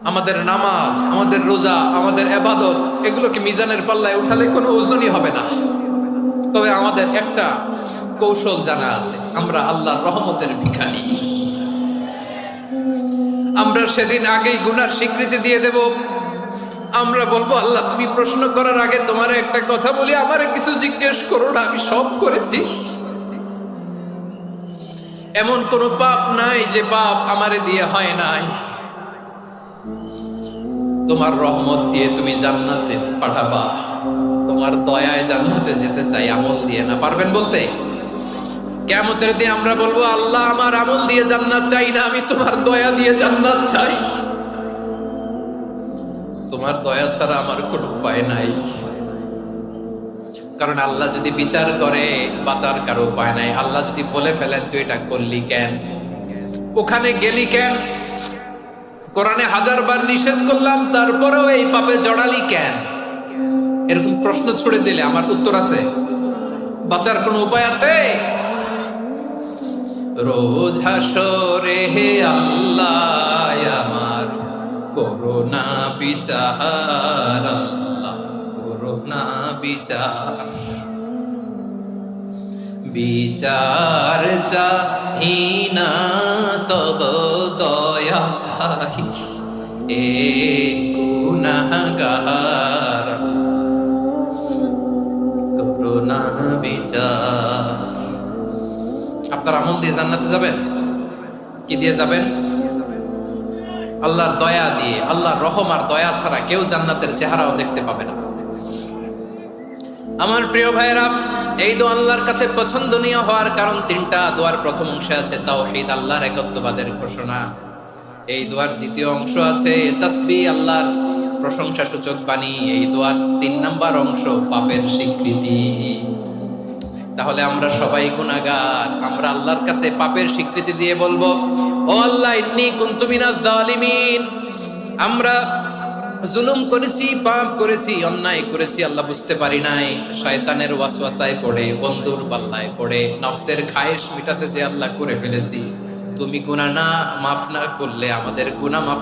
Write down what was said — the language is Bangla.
আমাদের নামাজ, আমাদের রোজা, আমাদের ইবাদত এগুলোকে মিজানের পাল্লায় উঠালে কোনো ওজনই হবে না। তবে আমাদের একটা কৌশল জানা আছে, আমরা আল্লাহর রহমতের ভিখারি। আমরা সেদিন আগেই গুনার স্বীকৃতি দিয়ে দেব। আমরা বলবো, আল্লাহ তুমি প্রশ্ন করার আগে তোমার একটা কথা বলি, আমারে কিছু জিজ্ঞেস করো না, আমি সব করেছি। এমন কোন পাপ নাই যে পাপ আমারে দিয়ে হয় নাই। তোমার রহমত দিয়ে তুমি জান্নাতে পাঠাবা, তোমার দয়ায় জান্নাতে যেতে চাই, আমল দিয়ে না। পারবেন বলতে? কিয়ামতের দিন আমরা বলবো, আল্লাহ আমার আমল দিয়ে জান্নাত চাই না, আমি তোমার দয়া দিয়ে জান্নাত চাই। তোমার দয়া ছাড়া আমার কোনো উপায় নাই। কারণ আল্লাহ যদি বিচার করে, বাঁচার কারো উপায় নাই। আল্লাহ যদি বলে ফেলেন তুই এটা করলি কেন, ওখানে গেলি কেন, কোরআনে 1000 বার নিষেধ করলাম তারপরেও এই পাপে জড়ালি কেন, এরকম প্রশ্ন ছুড়ে দিলে আমার উত্তর আছে? বাঁচার কোনো উপায় আছে? রোজ হাসরে হে আল্লাহ আমার করোনা বিচার, আল্লাহ করোনা বিচার। বিচার চাহি না তব দয়া চাই, এ গুনাহগার করোনা বিচার। আপনার আমল দিয়ে জান্নাতে যাবেন? কি দিয়ে যাবেন? আল্লাহর দয়া দিয়ে। আল্লাহর রহম আর দয়া ছাড়া কেউ জান্নাতের চেহারাও দেখতে পাবে না। আমার প্রিয় ভাইরা, এই দোয়া আল্লাহর কাছে পছন্দনীয় হওয়ার কারণ 3টা। দোয়ার প্রথম অংশে আছে তাওহীদ, আল্লাহর একত্ববাদের ঘোষণা। এই দোয়ার দ্বিতীয় অংশ আছে তাসবিহ, আল্লাহর প্রশংসা সূচক বাণী। এই দোয়ার 3 নাম্বার অংশ পাপের স্বীকৃতি। তাহলে আমরা সবাই গুনাহগার। আমরা আল্লাহর কাছে পাপের স্বীকৃতি দিয়ে বলবো, ও আল্লাহ ইন্নী কুনতু মিনাজ জালিমিন, আমরা জুলুম করেছি, পাপ করেছি, অন্যায় করেছি, আল্লাহ বুঝতে পারি নাই। শয়তানের ওয়াসওয়াসায় পড়ে, বন্ধুর পাল্লায় পড়ে, নফসের খায়েশ মিটাতে যে আল্লাহ করে ফেলেছি। তুমি গুনাহ না মাফ না করলে আমাদের গুনাহ মাফ